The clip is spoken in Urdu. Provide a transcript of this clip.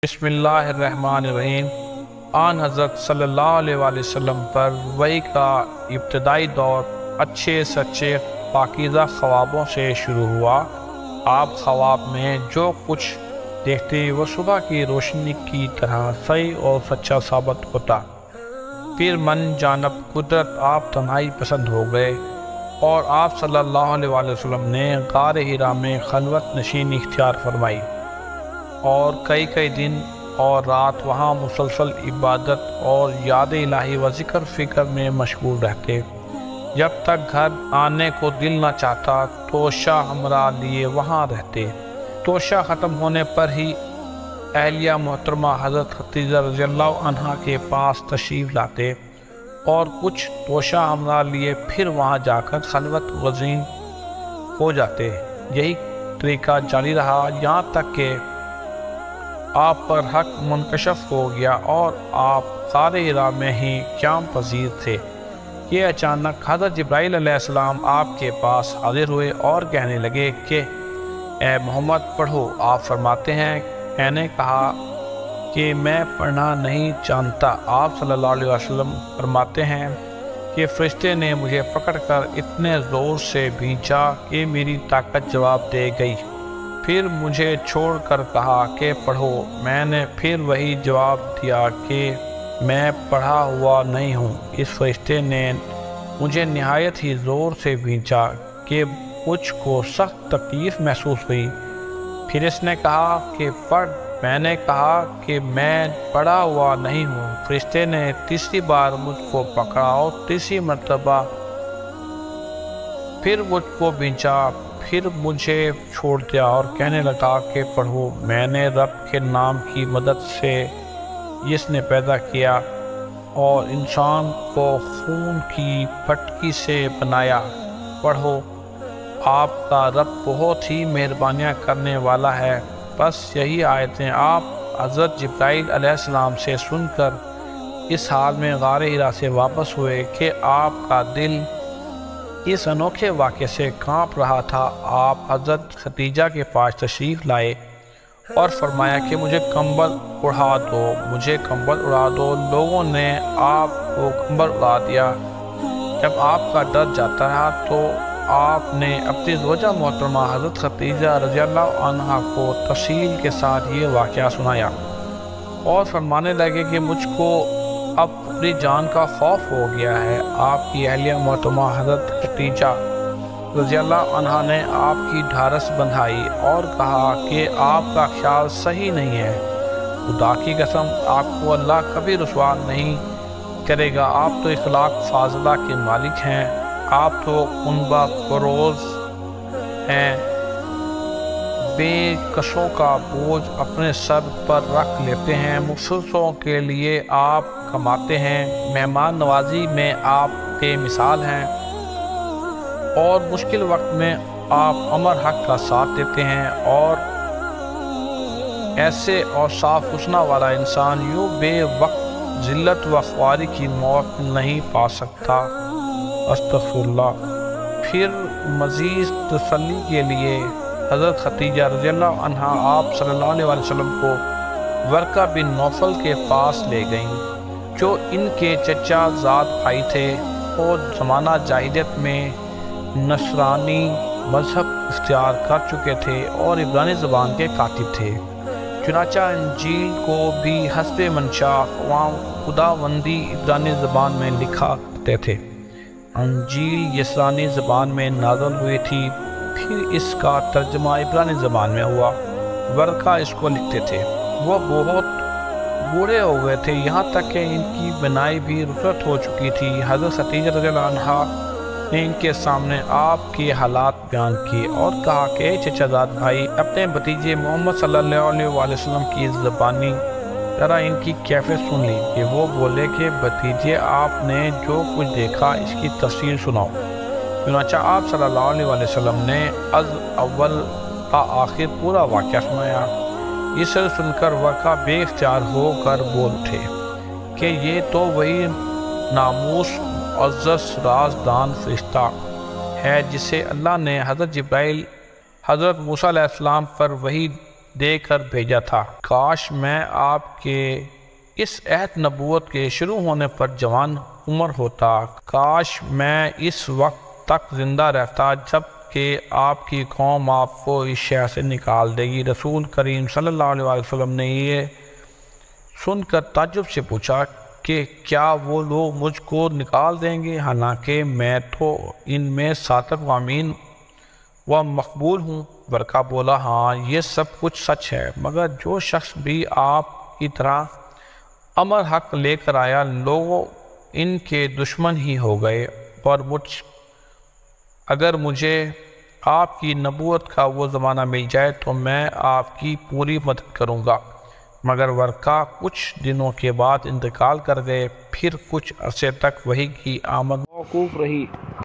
بسم اللہ الرحمن الرحیم۔ آن حضرت صلی اللہ علیہ وآلہ وسلم پر وحی کا ابتدائی دور اچھے سچے پاکیزہ خوابوں سے شروع ہوا۔ آپ خواب میں جو کچھ دیکھتے وہ صبح کی روشنی کی طرح صحیح اور سچا ثابت ہوتا۔ پھر من جانب قدرت آپ تنہائی پسند ہو گئے اور آپ صلی اللہ علیہ وآلہ وسلم نے غار حرا میں خلوت نشینی اختیار فرمائی اور کئی دن اور رات وہاں مسلسل عبادت اور یاد الہی و ذکر فکر میں مشغول رہتے۔ جب تک گھر آنے کو دل نہ چاہتا توشہ ہمراہ لیے وہاں رہتے۔ توشہ ختم ہونے پر ہی اہلیہ محترمہ حضرت خدیجہ رضی اللہ عنہا کے پاس تشریف لاتے اور کچھ توشہ ہمراہ لیے پھر وہاں جا کر خلوت گزین ہو جاتے۔ یہی طریقہ جاری رہا یہاں تک کہ آپ پر حق منکشف ہو گیا اور آپ غار حرا میں ہی قیام پذیر تھے کہ اچانک حضرت جبرائیل علیہ السلام آپ کے پاس حاضر ہوئے اور کہنے لگے کہ اے محمد پڑھو۔ آپ فرماتے ہیں میں نے کہا کہ میں پڑھنا نہیں جانتا۔ آپ صلی اللہ علیہ وسلم فرماتے ہیں کہ فرشتے نے مجھے پکڑ کر اتنے زور سے بھینچا کہ میری طاقت جواب دے گئی، پھر مجھے چھوڑ کر کہا کہ پڑھو۔ میں نے پھر وہی جواب دیا کہ میں پڑھا ہوا نہیں ہوں۔ اس فرشتے نے مجھے نہایت ہی زور سے بھینچا کہ مجھ کو سخت تکلیف محسوس ہوئی۔ پھر اس نے کہا کہ پڑھ۔ میں نے کہا کہ میں پڑھا ہوا نہیں ہوں۔ فرشتے نے تیسری بار مجھ کو پکڑا اور تیسری مرتبہ پھر مجھ کو بھینچا، پھر مجھے چھوڑ دیا اور کہنے لگا کہ پڑھو۔ میں نے رب کے نام کی مدد سے جس نے پیدا کیا اور انسان کو خون کی پھٹکی سے بنایا، پڑھو۔ آپ کا رب بہت ہی مہربانیاں کرنے والا ہے۔ بس یہی آیتیں آپ حضرت جبرائیل علیہ السلام سے سن کر اس حال میں غار حرا سے واپس ہوئے کہ آپ کا دل اس انوکھے واقعے سے کانپ رہا تھا۔ آپ حضرت خدیجہ کے پاس تشریف لائے اور فرمایا کہ مجھے کمبل اڑا دو، مجھے کمبل اڑا دو۔ لوگوں نے آپ کو کمبل اڑا دیا۔ جب آپ کا ڈر جاتا رہا تو آپ نے اپنی زوجہ محترمہ حضرت خدیجہ رضی اللہ عنہا کو تفصیل کے ساتھ یہ واقعہ سنایا اور فرمانے لگے کہ مجھ کو اب اپنی جان کا خوف ہو گیا ہے۔ آپ کی اہلیہ محترمہ حضرت خدیجہ رضی اللہ عنہا نے آپ کی ڈھارس بندھائی اور کہا کہ آپ کا خیال صحیح نہیں ہے۔ خدا کی قسم آپ کو اللہ کبھی رسوا نہیں کرے گا۔ آپ تو اخلاق فاضلہ کے مالک ہیں، آپ تو کنبہ فروز ہیں، بے کسوں کا بوجھ اپنے سر پر رکھ لیتے ہیں، مخصوصوں کے لیے آپ کماتے ہیں، مہمان نوازی میں آپ بے مثال ہیں اور مشکل وقت میں آپ امر حق کا ساتھ دیتے ہیں، اور ایسے اور صاف حسنہ والا انسان یوں بے وقت ذلت و خواری کی موت نہیں پا سکتا۔ استغفر اللہ۔ پھر مزید تسلی کے لیے حضرت خدیجہ رضی اللہ عنہا آپ صلی اللہ علیہ وسلم کو ورقہ بن نوفل کے پاس لے گئیں جو ان کے چچا زاد بھائی تھے اور زمانہ جاہلیت میں نصرانی مذہب اختیار کر چکے تھے اور عبرانی زبان کے کاتب تھے۔ چنانچہ انجیل کو بھی حسب منشا خداوندی عبرانی زبان میں لکھا کرتے تھے۔ انجیل یسرانی زبان میں نازل ہوئی تھی، پھر اس کا ترجمہ عبرانی زبان میں ہوا۔ ورقہ اس کو لکھتے تھے۔ وہ بہت بوڑھے ہو گئے تھے، یہاں تک کہ ان کی بینائی بھی رخصت ہو چکی تھی۔ حضرت خدیجہ رضی اللہ عنہا نے ان کے سامنے آپ کے حالات بیان کیے اور کہا کہ اے چچا زاد بھائی، اپنے بھتیجے محمد صلی اللہ علیہ وسلم کی زبانی ذرا ان کی کیفیت سن لی کہ وہ بولے کہ بھتیجے آپ نے جو کچھ دیکھا اس کی تفصیل سناؤ۔ چنانچہ آپ صلی اللہ علیہ وسلم نے از اول تا آخر پورا واقعہ سنایا۔ اسے سن کر ورقہ بے اختیار ہو کر بول اٹھے کہ یہ تو وہی ناموس معزز رازدان فرشتہ ہے جسے اللہ نے حضرت جبرائیل حضرت موسیٰ علیہ السلام پر وحی دے کر بھیجا تھا۔ کاش میں آپ کے اس عہد نبوت کے شروع ہونے پر جوان عمر ہوتا، کاش میں اس وقت تک زندہ رہتا جب کہ آپ کی قوم آپ کو اس شہر سے نکال دے گی۔ رسول کریم صلی اللہ علیہ وسلم نے یہ سن کر تعجب سے پوچھا کہ کیا وہ لوگ مجھ کو نکال دیں گے، حالانکہ میں تو ان میں صادق و امین و مقبول ہوں؟ برقع بولا، ہاں یہ سب کچھ سچ ہے، مگر جو شخص بھی آپ کی طرح امر حق لے کر آیا، لوگ ان کے دشمن ہی ہو گئے، اور اگر مجھے آپ کی نبوت کا وہ زمانہ مل جائے تو میں آپ کی پوری مدد کروں گا۔ مگر ورقہ کچھ دنوں کے بعد انتقال کر گئے، پھر کچھ عرصے تک وحی کی آمد موقوف رہی۔